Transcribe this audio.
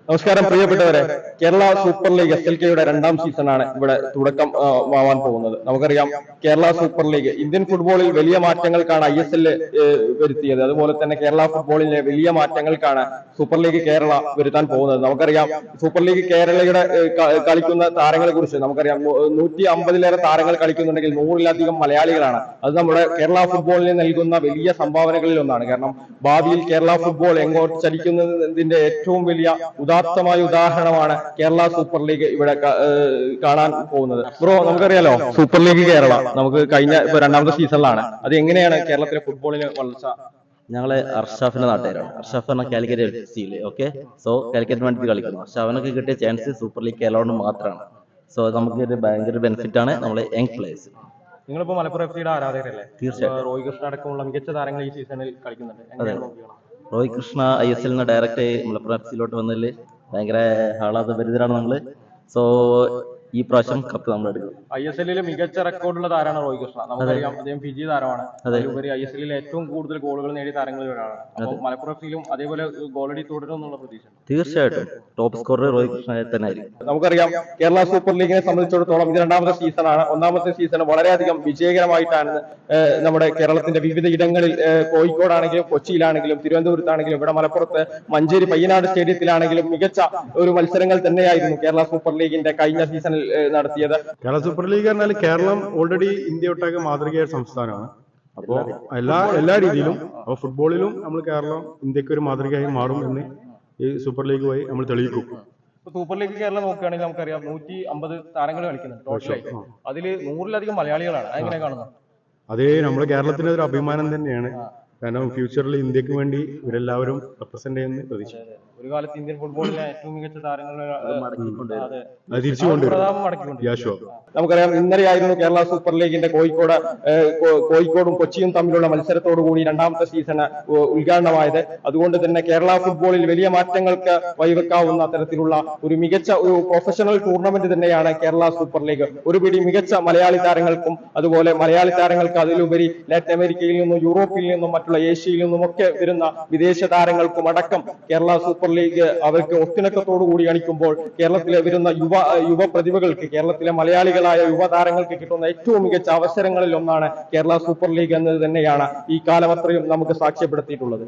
നമസ്കാരം പ്രിയപ്പെട്ടവരെ. Kerala super league SLKയുടെ രണ്ടാം സീസണാണ് ഇവിടെ തുടക്കം ആവാൻ പോകുന്നത്. നമുക്കറിയാം, കേരള സൂപ്പർ ലീഗ് ഇന്ത്യൻ ഫുട്ബോളിൽ വലിയ മാറ്റങ്ങൾക്കാണ് ISL വരുത്തിയത്. അതുപോലെ തന്നെ കേരള ഫുട്ബോളിലെ വലിയ മാറ്റങ്ങൾക്കാണ് സൂപ്പർ ലീഗ് കേരള വരുത്താൻ പോകുന്നത്. നമുക്കറിയാം, സൂപ്പർ ലീഗ് കേരളയുടെ കളിക്കുന്ന താരങ്ങളെ കുറിച്ച് നമുക്കറിയാം. 150-ലേറെ താരങ്ങൾ കളിക്കുന്നുണ്ടെങ്കിൽ 100-ലധികം മലയാളികളാണ്. അത് നമ്മുടെ കേരള ഫുട്ബോളിന് നൽകുന്ന വലിയ സംഭാവനകളിൽ ഒന്നാണ്. കാരണം ഭാവിയിൽ കേരള ഫുട്ബോൾ എങ്ങോട്ട് ചലിക്കുന്നതിന്റെ ഏറ്റവും വലിയ ഉദാത്തമായ ഉദാഹരണമാണ് കേരള സൂപ്പർ ലീഗ് ഇവിടെ കാണാൻ പോകുന്നത്. ബ്രോ, നമുക്കറിയാലോ സൂപ്പർ ലീഗ് കേരള നമുക്ക് കഴിഞ്ഞ രണ്ടാമത്തെ സീസണിലാണ്. അത് എങ്ങനെയാണ് കേരളത്തിലെ ഫുട്ബോളിന് വളർച്ച? ഞങ്ങള് അർഷാഫിന്റെ നാട്ടുകാരാണ്. അർഷാഫ് പറഞ്ഞ Calicut FC okay. So Calicut വേണ്ടി കളിക്കുന്നു. പക്ഷെ അവനൊക്കെ കിട്ടിയ ചാൻസ് സൂപ്പർ ലീഗ് കേരള മാത്രമാണ്. സോ നമുക്ക് ഒരു ഭയങ്കര ബെനിഫിറ്റ് ആണ് നമ്മളെ യങ് പ്ലേയേഴ്സ്. നിങ്ങളിപ്പോ മലപ്പുറം FCയുടെ ആരാധകരല്ലേ? തീർച്ചയായിട്ടും. റോയ് കൃഷ്ണ അടക്കമുള്ള മികച്ച താരങ്ങൾ ഈ സീസണിൽ കളിക്കുന്നുണ്ട്. Roy Krishna ISL direct Malappuram FC വന്നതിൽ ഭയങ്കര ആഹ്ലാദഭരിതരാണ് നമ്മള്. സോ ഈ പ്രാവശ്യം കപ്പ് നമ്മൾ എടുക്കും. ISL മികച്ച റെക്കോർഡുള്ള താരമാണ് റോയ് കൃഷ്ണ. നമുക്കറിയാം, അദ്ദേഹം ഫിജി താരമാണ്. അതിലുപരി ISL ഏറ്റവും കൂടുതൽ ഗോളുകൾ നേടിയ താരങ്ങളിൽ ഒരാളാണ്. അപ്പോൾ മലപ്പുറം FCയിലും അതേപോലെ ഗോളടി തുടരുമെന്നുള്ള പ്രതീക്ഷ. തീർച്ചയായിട്ടും ടോപ്പ് സ്കോറർ റോയ് കൃഷ്ണ തന്നെ ആയിരിക്കും. നമുക്കറിയാം, കേരള സൂപ്പർ ലീഗിനെ സംബന്ധിച്ചിടത്തോളം ഇത് രണ്ടാമത്തെ സീസണാണ്. ഒന്നാമത്തെ സീസൺ വളരെയധികം വിജയകരമായിട്ടാണ് നമ്മുടെ കേരളത്തിന്റെ വിവിധ ഇടങ്ങളിൽ, കോഴിക്കോടാണെങ്കിലും കൊച്ചിയിലാണെങ്കിലും തിരുവനന്തപുരത്താണെങ്കിലും ഇവിടെ മലപ്പുറത്ത് മഞ്ചേരി പയ്യനാട് സ്റ്റേഡിയത്തിലാണെങ്കിലും മികച്ച ഒരു മത്സരങ്ങൾ തന്നെയായിരുന്നു കേരള സൂപ്പർ ലീഗിന്റെ കഴിഞ്ഞ സീസണിൽ നടത്തിയത്. കേരള സൂപ്പർ ലീഗ് പറഞ്ഞാൽ കേരളം ഓൾറെഡി ഇന്ത്യ ഒട്ടാകെ മാതൃകയായ സംസ്ഥാനമാണ്. അപ്പോൾ എല്ലാ രീതിയിലും, അപ്പോൾ ഫുട്ബോളിലും നമ്മൾ കേരളം ഇന്ത്യക്ക് ഒരു മാതൃകയായി മാറും എന്ന് ഈ സൂപ്പർ ലീഗ് വഴി നമ്മൾ തെളിയിക്കും. സൂപ്പർ ലീഗ് കേരളം നോക്കുകയാണെങ്കിൽ നമുക്കറിയാം 150 താരങ്ങൾ കളിക്കുന്നുണ്ട് ടോട്ടലായി. അതിൽ 100-ലധികം മലയാളികളാണ്. അതെങ്ങനെ കാണുന്നു? അത് നമ്മുടെ കേരളത്തിന്റെ ഒരു അഭിമാനം തന്നെയാണ്. കാരണം ഫ്യൂച്ചറിൽ ഇന്ത്യക്ക് വേണ്ടി ഇവരെല്ലാവരും റെപ്രസെന്റ് ചെയ്യുന്ന പ്രതീക്ഷ. ഒരു കാലത്ത് ഇന്ത്യൻ ഫുട്ബോളിലെ ഏറ്റവും മികച്ച താരങ്ങളെ തിരിച്ചു കൊണ്ടുവരും. നമുക്കറിയാം, ഇന്നലെയായിരുന്നു കേരള സൂപ്പർ ലീഗിന്റെ കോഴിക്കോടും കൊച്ചിയും തമ്മിലുള്ള മത്സരത്തോടുകൂടി രണ്ടാമത്തെ സീസൺ ഉദ്ഘാടനമായത്. അതുകൊണ്ട് തന്നെ കേരള ഫുട്ബോളിൽ വലിയ മാറ്റങ്ങൾക്ക് വഴിവെക്കാവുന്ന തരത്തിലുള്ള ഒരു മികച്ച ഒരു പ്രൊഫഷണൽ ടൂർണമെന്റ് തന്നെയാണ് കേരള സൂപ്പർ ലീഗ്. ഒരു പിടി മികച്ച മലയാളി താരങ്ങൾക്കും അതുപോലെ മലയാളി താരങ്ങൾക്ക് അതിലുപരി ലാറ്റിൻ അമേരിക്കയിൽ നിന്നും യൂറോപ്പിൽ നിന്നും മറ്റുള്ള ഏഷ്യയിൽ നിന്നും ഒക്കെ വരുന്ന വിദേശ താരങ്ങൾക്കും അടക്കം കേരള സൂപ്പർ ലീഗ് അവർക്ക് ഒത്തിണക്കത്തോടു കൂടി കളിക്കുമ്പോൾ കേരളത്തിലെ വരുന്ന യുവ പ്രതിഭകൾക്ക്, കേരളത്തിലെ മലയാളികളായ യുവതാരങ്ങൾക്ക് കിട്ടുന്ന ഏറ്റവും മികച്ച അവസരങ്ങളിൽ ഒന്നാണ് കേരള സൂപ്പർ ലീഗ് എന്നത് തന്നെയാണ് ഈ കാലമത്രയും നമുക്ക് സാക്ഷ്യപ്പെടുത്തിയിട്ടുള്ളത്.